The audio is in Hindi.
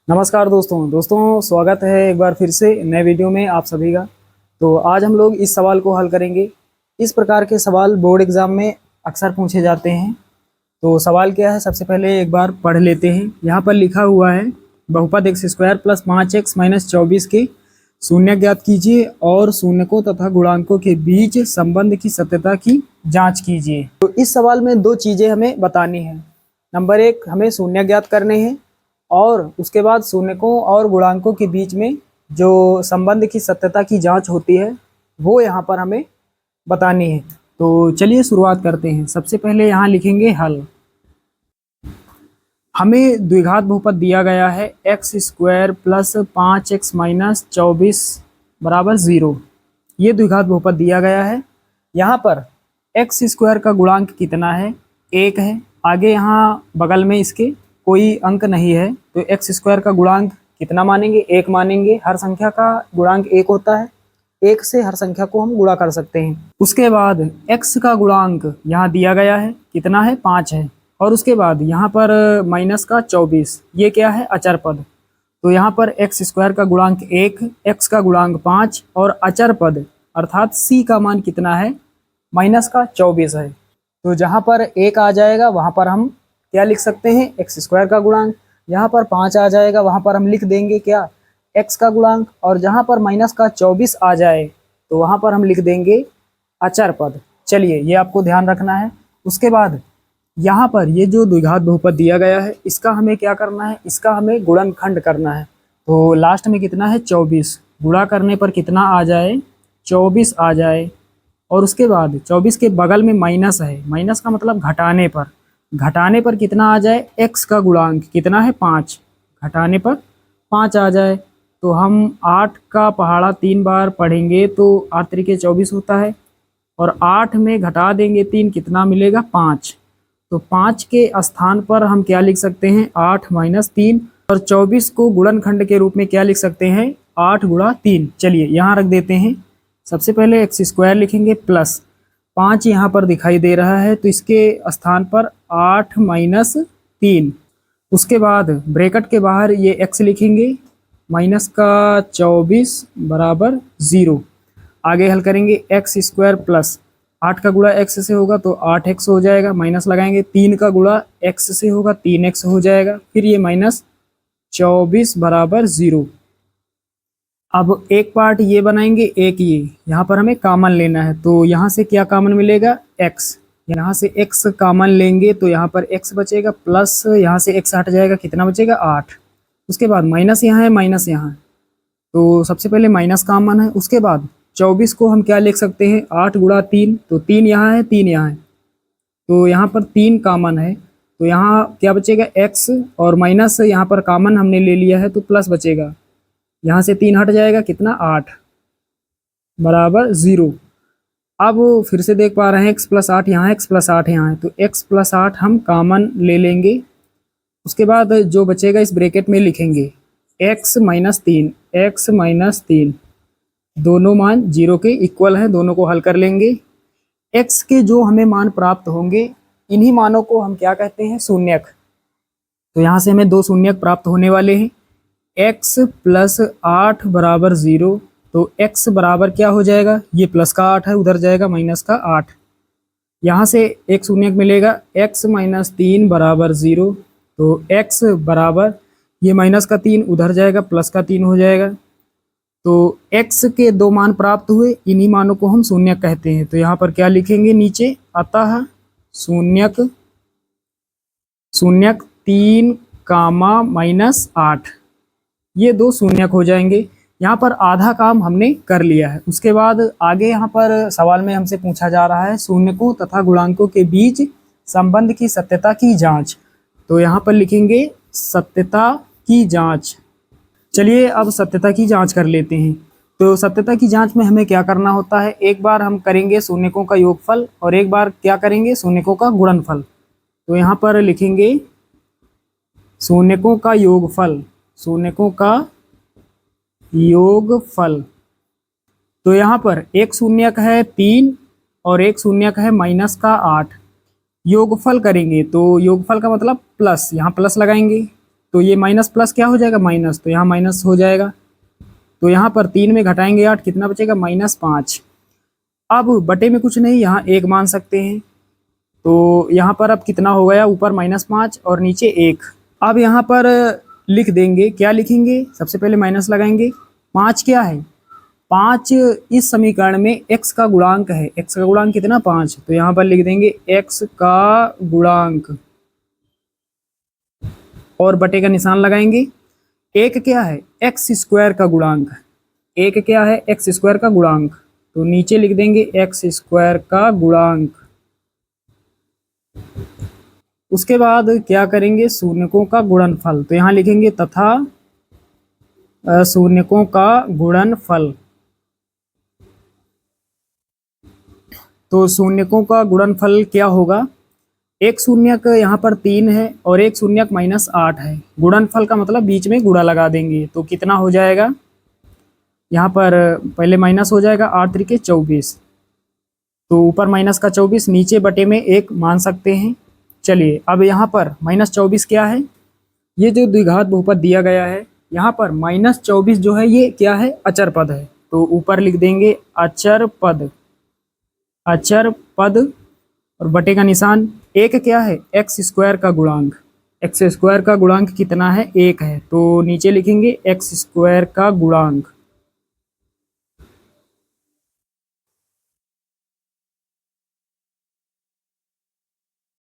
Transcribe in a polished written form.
नमस्कार दोस्तों स्वागत है एक बार फिर से नए वीडियो में आप सभी का। तो आज हम लोग इस सवाल को हल करेंगे। इस प्रकार के सवाल बोर्ड एग्जाम में अक्सर पूछे जाते हैं। तो सवाल क्या है, सबसे पहले एक बार पढ़ लेते हैं। यहाँ पर लिखा हुआ है बहुपद x square plus 5x minus 24 के शून्य ज्ञात कीजिए और शून्यकों तथा गुणांकों के बीच संबंध की सत्यता की जाँच कीजिए। तो इस सवाल में दो चीज़ें हमें बतानी है। नंबर एक, हमें शून्य ज्ञात करने हैं और उसके बाद शून्यकों और गुणांकों के बीच में जो संबंध की सत्यता की जांच होती है वो यहाँ पर हमें बतानी है। तो चलिए शुरुआत करते हैं। सबसे पहले यहाँ लिखेंगे हल। हमें द्विघात बहुपद दिया गया है x square plus 5x minus 24 बराबर 0। ये द्विघात बहुपद दिया गया है। यहाँ पर एक्स स्क्वायर का गुणांक कितना है, 1 है। आगे यहाँ बगल में इसके कोई अंक नहीं है, तो एक्स स्क्वायर का गुणांक कितना मानेंगे, 1 मानेंगे। हर संख्या का गुणांक 1 होता है, 1 से हर संख्या को हम गुणा कर सकते हैं। उसके बाद x का गुणांक यहाँ दिया गया है, कितना है, 5 है। और उसके बाद यहाँ पर माइनस का 24, ये क्या है, अचर पद। तो यहाँ पर एक्स स्क्वायर का गुणांक 1, x का गुणांक 5 और अचर पद अर्थात c का मान कितना है, माइनस का 24 है। तो जहाँ पर 1 आ जाएगा वहाँ पर हम क्या लिख सकते हैं, एक्स स्क्वायर का गुणांक। यहाँ पर 5 आ जाएगा वहाँ पर हम लिख देंगे क्या, x का गुणांक। और जहाँ पर माइनस का 24 आ जाए तो वहाँ पर हम लिख देंगे अचर पद। चलिए, ये आपको ध्यान रखना है। उसके बाद यहाँ पर ये जो द्विघात बहुपद दिया गया है इसका हमें क्या करना है, इसका हमें गुणनखंड करना है। तो लास्ट में कितना है, 24। गुणा करने पर कितना आ जाए, 24 आ जाए। और उसके बाद 24 के बगल में माइनस है, माइनस का मतलब घटाने पर कितना आ जाए, x का गुणांक कितना है, 5। घटाने पर 5 आ जाए तो हम 8 का पहाड़ा 3 बार पढ़ेंगे तो 8 तरीके 24 होता है। और 8 में घटा देंगे 3, कितना मिलेगा, 5। तो 5 के स्थान पर हम क्या लिख सकते हैं, 8 माइनस 3। और 24 को गुणनखंड के रूप में क्या लिख सकते हैं, 8 गुणा 3। चलिए यहाँ रख देते हैं। सबसे पहले एक्स स्क्वायर लिखेंगे प्लस 5 यहाँ पर दिखाई दे रहा है तो इसके स्थान पर 8 माइनस 3। उसके बाद ब्रैकेट के बाहर ये x लिखेंगे, माइनस का 24 बराबर 0। आगे हल करेंगे एक्स स्क्वायर प्लस 8 का गुणा x से होगा तो 8x हो जाएगा, माइनस लगाएंगे। 3 का गुणा x से होगा 3x हो जाएगा, फिर ये माइनस 24 बराबर 0। अब एक पार्ट ये बनाएंगे, एक ये यहाँ पर हमें कॉमन लेना है। तो यहाँ से क्या कॉमन मिलेगा, x। यहाँ से x कॉमन लेंगे तो यहाँ पर x बचेगा, प्लस यहाँ से x हट जाएगा, कितना बचेगा, 8। उसके बाद माइनस यहाँ है, माइनस यहाँ है, तो सबसे पहले माइनस कॉमन है। उसके बाद 24 को हम क्या लिख सकते हैं, 8 गुणा 3। तो 3 यहाँ है, 3 यहाँ है, तो यहाँ पर 3 कॉमन है। तो यहाँ क्या बचेगा, x। और माइनस यहाँ पर कॉमन हमने ले लिया है तो प्लस बचेगा, यहाँ से 3 हट जाएगा, कितना, 8 बराबर 0। अब फिर से देख पा रहे हैं x प्लस 8 यहाँ है, x प्लस 8 यहाँ है, तो x प्लस 8 हम कॉमन ले लेंगे। उसके बाद जो बचेगा इस ब्रैकेट में लिखेंगे x माइनस 3, x माइनस 3। दोनों मान 0 के इक्वल हैं, दोनों को हल कर लेंगे। x के जो हमें मान प्राप्त होंगे इन्हीं मानों को हम क्या कहते हैं, शून्यक। तो यहाँ से हमें 2 शून्यक प्राप्त होने वाले हैं। x प्लस 8 बराबर 0, तो x बराबर क्या हो जाएगा, ये प्लस का 8 है, उधर जाएगा माइनस का 8। यहाँ से एक शून्यक मिलेगा, x माइनस 3 बराबर 0। तो x बराबर ये माइनस का 3 उधर जाएगा, प्लस का 3 हो जाएगा। तो x के 2 मान प्राप्त हुए, इन्हीं मानों को हम शून्यक कहते हैं। तो यहाँ पर क्या लिखेंगे नीचे, अतः शून्यक 3 कामा माइनस 8, ये 2 शून्यक हो जाएंगे। यहाँ पर आधा काम हमने कर लिया है। उसके बाद आगे यहाँ पर सवाल में हमसे पूछा जा रहा है शून्यकों तथा गुणांकों के बीच संबंध की सत्यता की जांच। तो यहाँ पर लिखेंगे सत्यता की जांच। चलिए अब सत्यता की जांच कर लेते हैं। तो सत्यता की जांच में हमें क्या करना होता है, एक बार हम करेंगे शून्यकों का योगफल और एक बार क्या करेंगे, शून्यकों का गुणनफल। तो यहाँ पर लिखेंगे शून्यकों का योगफल, शून्यकों का योगफल। तो यहाँ पर एक शून्यक है 3 और एक शून्यक है माइनस का 8। योगफल करेंगे तो योगफल का मतलब प्लस, यहाँ प्लस लगाएंगे तो ये माइनस प्लस क्या हो जाएगा, माइनस, तो यहाँ माइनस हो जाएगा। तो यहाँ पर 3 में घटाएंगे 8, कितना बचेगा, -5। अब बटे में कुछ नहीं, यहाँ 1 मान सकते हैं। तो यहाँ पर अब कितना हो गया, ऊपर -5 और नीचे 1। अब यहाँ पर लिख देंगे, क्या लिखेंगे, सबसे पहले माइनस लगाएंगे। 5 क्या है, 5 इस समीकरण में x का गुणांक है। x का गुणांक कितना, 5। तो यहाँ पर लिख देंगे x का गुणांक और बटे का निशान लगाएंगे। 1 क्या है, एक्स स्क्वायर का गुणांक। 1 क्या है, एक्स स्क्वायर का गुणांक। तो नीचे लिख देंगे एक्स स्क्वायर का गुणांक। उसके बाद क्या करेंगे, शून्यकों का गुणनफल। तो यहाँ लिखेंगे तथा शून्यकों का गुणनफल। तो शून्यकों का गुणनफल क्या होगा, एक शून्यक यहाँ पर 3 है और एक शून्यक -8 है। गुणनफल का मतलब बीच में गुणा लगा देंगे। तो कितना हो जाएगा, यहाँ पर पहले माइनस हो जाएगा, 8 त्रिके 24। तो ऊपर माइनस का 24, नीचे बटे में 1 मान सकते हैं। चलिए अब यहाँ पर -24 क्या है, ये जो द्विघात बहुपद दिया गया है, यहाँ पर -24 जो है ये क्या है, अचर पद है। तो ऊपर लिख देंगे अचर पद, अचर पद और बटे का निशान। 1 क्या है, एक्स स्क्वायर का गुणांक। एक्स स्क्वायर का गुणांक कितना है, 1 है। तो नीचे लिखेंगे एक्स स्क्वायर का गुणांक।